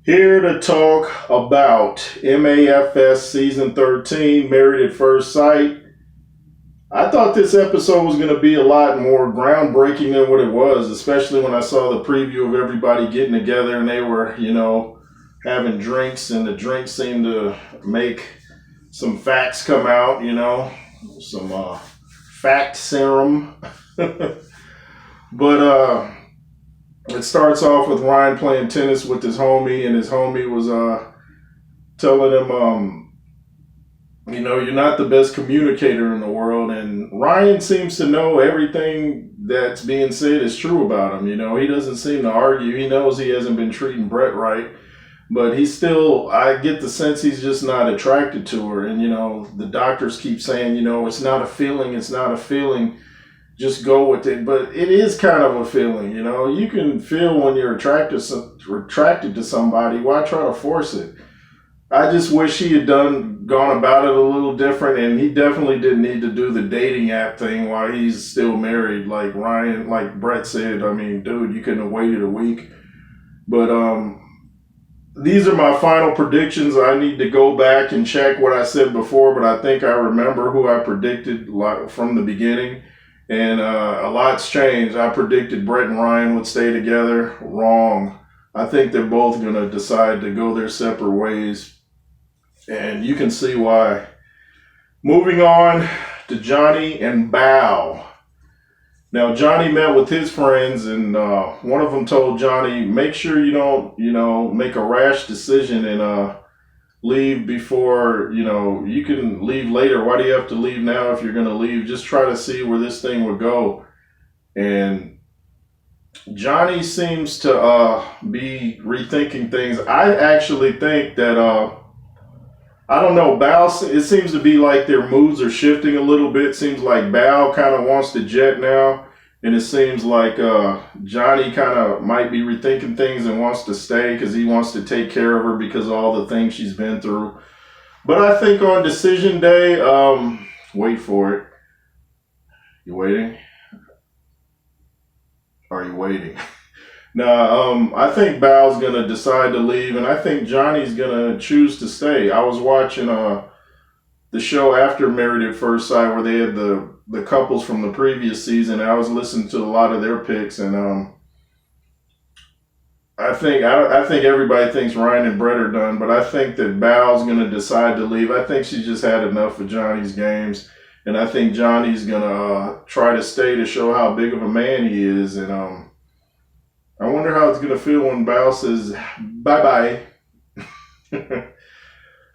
Here to talk about MAFS Season 13, Married at First Sight. I thought this episode was going to be a lot more groundbreaking than what it was, especially when I saw the preview of everybody getting together and they were, having drinks, and the drinks seemed to make some facts come out, some fact serum. But it starts off with Ryan playing tennis with his homie, and his homie was telling him, you're not the best communicator in the world. And Ryan seems to know everything that's being said is true about him. He doesn't seem to argue. He knows he hasn't been treating Brett right, but I get the sense he's just not attracted to her. And, the doctors keep saying, it's not a feeling, it's not a feeling. Just go with it. But it is kind of a feeling, you can feel when you're attracted to somebody. Why try to force it? I just wish he had gone about it a little different, and he definitely didn't need to do the dating app thing while he's still married. Like Brett said, dude, you couldn't have waited a week. But these are my final predictions. I need to go back and check what I said before, but I think I remember who I predicted from the beginning. And a lot's changed. I predicted Brett and Ryan would stay together. Wrong. I think they're both going to decide to go their separate ways. And you can see why. Moving on to Johnny and Bao. Now, Johnny met with his friends, and one of them told Johnny, make sure you don't, make a rash decision and leave before, you can leave later. Why do you have to leave now if you're going to leave? Just try to see where this thing would go. And Johnny seems to be rethinking things. I actually think that, I don't know, Bao, it seems to be like their moods are shifting a little bit. Seems like Bao kind of wants to jet now. And it seems like Johnny kind of might be rethinking things and wants to stay because he wants to take care of her because of all the things she's been through. But I think on decision day, wait for it. You waiting? Are you waiting? No, I think Bao's going to decide to leave, and I think Johnny's going to choose to stay. I was watching the show after Married at First Sight where they had the couples from the previous season. I was listening to a lot of their picks, and I think everybody thinks Ryan and Brett are done, but I think that Bao's going to decide to leave. I think she's just had enough of Johnny's games, and I think Johnny's going to try to stay to show how big of a man he is, and I wonder how it's going to feel when Bao says bye-bye.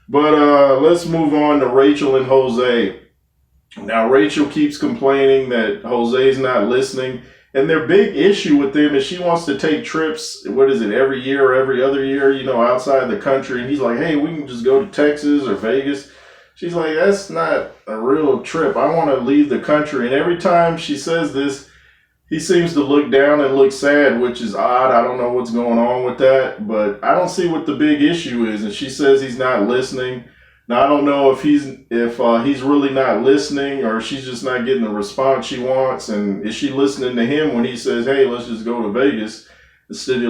But let's move on to Rachel and Jose. Now, Rachel keeps complaining that Jose's not listening. And their big issue with them is she wants to take trips, every year or every other year, outside the country. And he's like, hey, we can just go to Texas or Vegas. She's like, that's not a real trip. I want to leave the country. And every time she says this, he seems to look down and look sad, which is odd. I don't know what's going on with that, but I don't see what the big issue is. And she says he's not listening. Now, I don't know if he's really not listening or she's just not getting the response she wants. And is she listening to him when he says, hey, let's just go to Vegas instead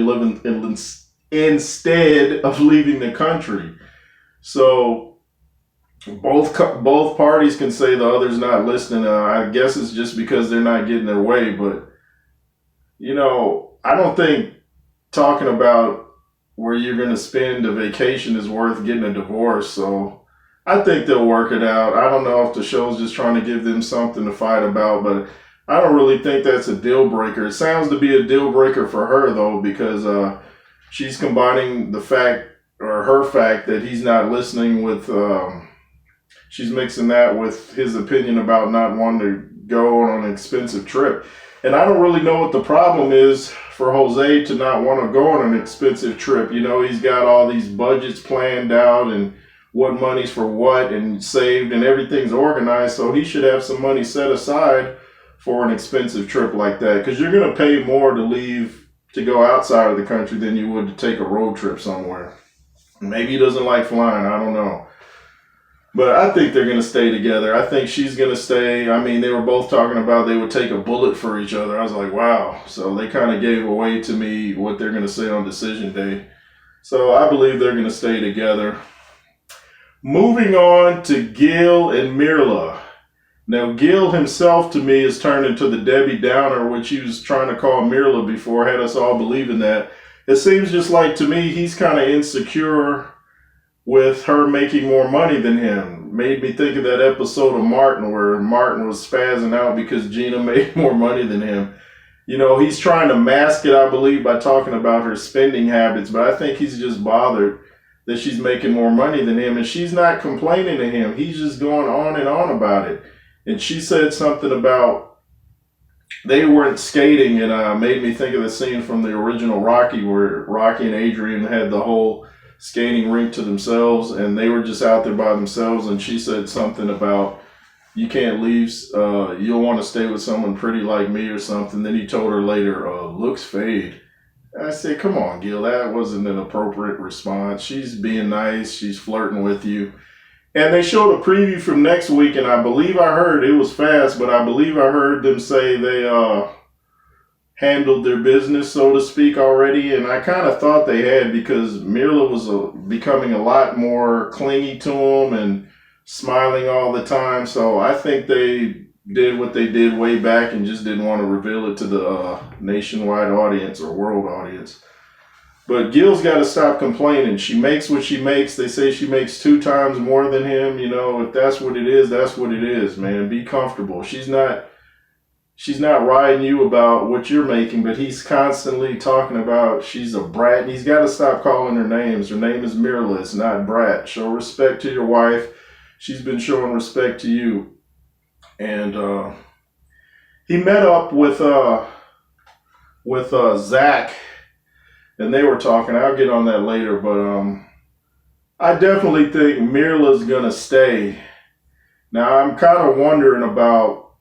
of leaving the country? So both parties can say the other's not listening. I guess it's just because they're not getting their way, but I don't think talking about where you're going to spend a vacation is worth getting a divorce. So I think they'll work it out. I don't know if the show's just trying to give them something to fight about, but I don't really think that's a deal breaker. It sounds to be a deal breaker for her, though, because she's combining her fact that he's not listening with, she's mixing that with his opinion about not wanting to go on an expensive trip. And I don't really know what the problem is for Jose to not want to go on an expensive trip. He's got all these budgets planned out and what money's for what and saved and everything's organized. So he should have some money set aside for an expensive trip like that. Because you're going to pay more to leave to go outside of the country than you would to take a road trip somewhere. Maybe he doesn't like flying. I don't know. But I think they're going to stay together. I think she's going to stay. They were both talking about they would take a bullet for each other. I was like, wow. So they kind of gave away to me what they're going to say on decision day. So I believe they're going to stay together. Moving on to Gail and Mirla. Now, Gail himself, to me, has turned into the Debbie Downer, which he was trying to call Mirla before, had us all believing that. It seems just like, to me, he's kind of insecure with her making more money than him. Made me think of that episode of Martin where Martin was spazzing out because Gina made more money than him. You know, he's trying to mask it, I believe, by talking about her spending habits, but I think he's just bothered that she's making more money than him, and she's not complaining to him. He's just going on and on about it. And she said something about they weren't skating, and made me think of the scene from the original Rocky where Rocky and Adrian had the whole skating rink to themselves, and they were just out there by themselves, and she said something about, you can't leave, you'll want to stay with someone pretty like me or something. Then he told her later, looks fade. I said, come on, Gil, that wasn't an appropriate response. She's being nice, she's flirting with you. And they showed a preview from next week, and I believe I heard, it was fast, but I believe I heard them say they handled their business, so to speak, already. And I kind of thought they had, because Mirla was becoming a lot more clingy to him and smiling all the time. So I think they did what they did way back and just didn't want to reveal it to the nationwide audience or world audience. But Gil's got to stop complaining. She makes what she makes. They say she makes 2 times more than him. You know, if that's what it is, that's what it is, man. Be comfortable. She's not riding you about what you're making, but he's constantly talking about she's a brat. And he's got to stop calling her names. Her name is Mirla. It's not Brat. Show respect to your wife. She's been showing respect to you. And he met up with Zach, and they were talking. I'll get on that later, but I definitely think Mirla's gonna stay. Now I'm kind of wondering about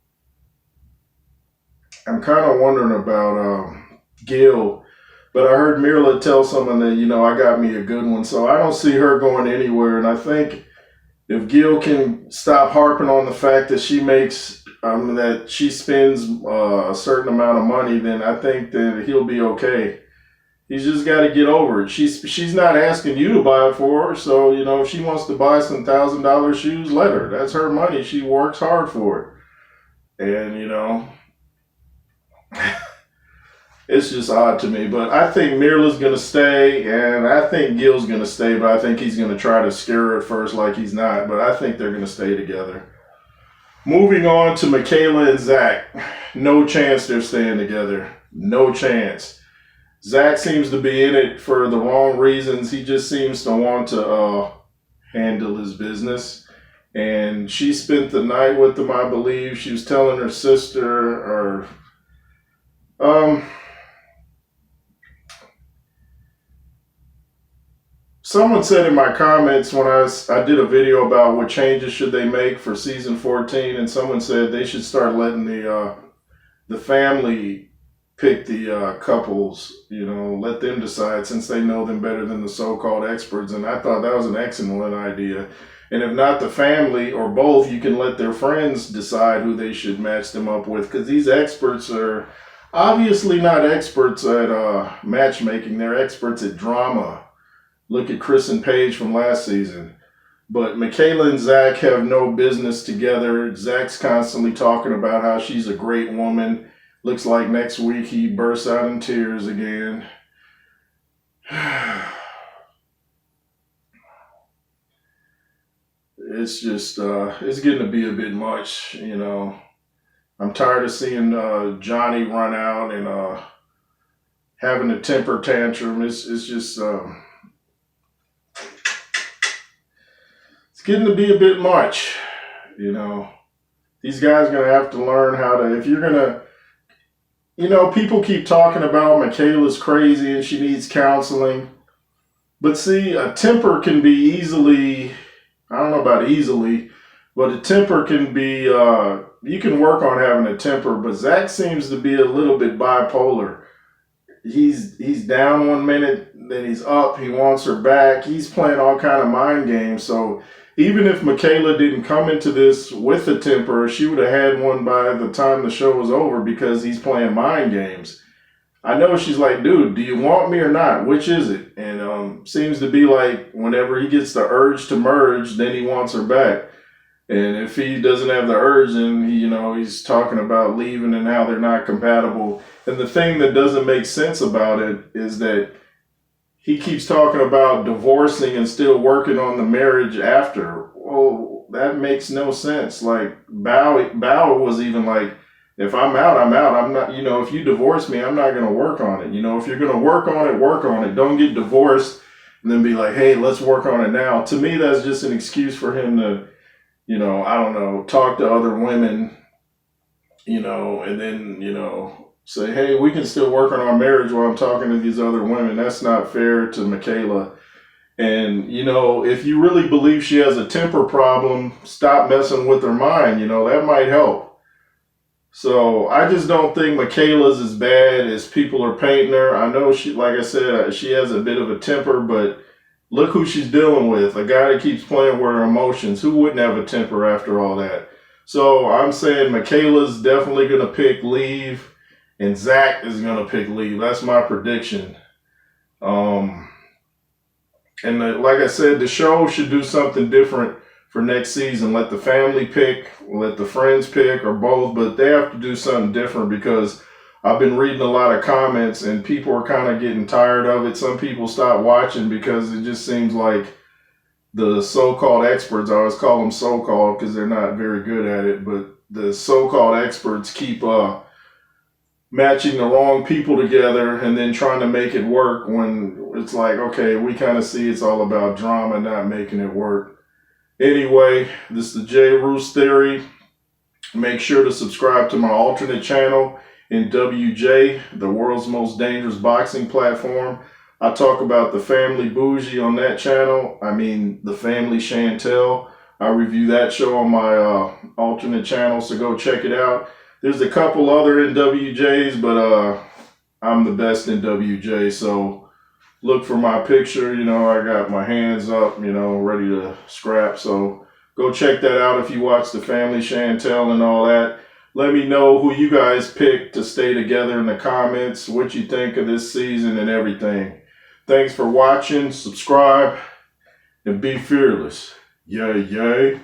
Gail, but I heard Mirla tell someone that, you know, I got me a good one, so I don't see her going anywhere. And I think if Gail can stop harping on the fact that she makes, that she spends a certain amount of money, then I think that he'll be okay. He's just got to get over it. She's not asking you to buy it for her, so, you know, if she wants to buy some $1,000 shoes, let her. That's her money. She works hard for it. And, you know, it's just odd to me. But I think Mirla's going to stay, and I think Gil's going to stay, but I think he's going to try to scare her at first like he's not. But I think they're going to stay together. Moving on to Michaela and Zach. No chance they're staying together. No chance. Zach seems to be in it for the wrong reasons. He just seems to want to handle his business. And she spent the night with him, I believe. She was telling her sister, someone said in my comments when I did a video about what changes should they make for season 14, and someone said they should start letting the family pick the couples, you know, let them decide since they know them better than the so-called experts. And I thought that was an excellent idea. And if not the family or both, you can let their friends decide who they should match them up with, because these experts are obviously not experts at matchmaking. They're experts at drama. Look at Chris and Paige from last season. But Michaela and Zach have no business together. Zach's constantly talking about how she's a great woman. Looks like next week he bursts out in tears again. It's just, it's getting to be a bit much, you know. I'm tired of seeing Johnny run out and having a temper tantrum. It's just, it's getting to be a bit much, you know. These guys are going to have to learn how to, if you're going to, you know, people keep talking about Michaela's crazy and she needs counseling. But see, a temper can be easily, I don't know about easily, but a temper can be, you can work on having a temper. But Zach seems to be a little bit bipolar. He's down one minute, then he's up, he wants her back. He's playing all kind of mind games. So even if Michaela didn't come into this with a temper, she would have had one by the time the show was over, because he's playing mind games. I know she's like, dude, do you want me or not? Which is it? And seems to be like whenever he gets the urge to merge, then he wants her back. And if he doesn't have the urge, then he's talking about leaving and how they're not compatible. And the thing that doesn't make sense about it is that he keeps talking about divorcing and still working on the marriage after. Well, that makes no sense. Like Bow was even like, if I'm out, I'm out. I'm not, if you divorce me, I'm not going to work on it. If you're going to work on it, work on it. Don't get divorced and then be like, hey, let's work on it now. To me, that's just an excuse for him to, I don't know, talk to other women, and then, say, hey, we can still work on our marriage while I'm talking to these other women. That's not fair to Michaela. And, if you really believe she has a temper problem, stop messing with her mind. That might help. So I just don't think Michaela's as bad as people are painting her. I know she, like I said, she has a bit of a temper, but look who she's dealing with. A guy that keeps playing with her emotions. Who wouldn't have a temper after all that? So I'm saying Michaela's definitely going to pick leave, and Zach is going to pick leave. That's my prediction. Like I said, the show should do something different for next season. Let the family pick, let the friends pick, or both, but they have to do something different because I've been reading a lot of comments and people are kind of getting tired of it. Some people stop watching because it just seems like the so-called experts, I always call them so-called because they're not very good at it, but the so-called experts keep matching the wrong people together and then trying to make it work when it's like, okay, we kind of see it's all about drama, not making it work. Anyway, this is the J. Roos Theory. Make sure to subscribe to my alternate channel in WJ, the world's most dangerous boxing platform. I talk about the family bougie on that channel. I mean, the family Chantel. I review that show on my alternate channel, so go check it out. There's a couple other NWJs, but I'm the best in WJ, so look for my picture. I got my hands up, ready to scrap. So go check that out if you watch the family Chantel and all that. Let me know who you guys picked to stay together in the comments, what you think of this season and everything. Thanks for watching. Subscribe and be fearless. Yay, yay.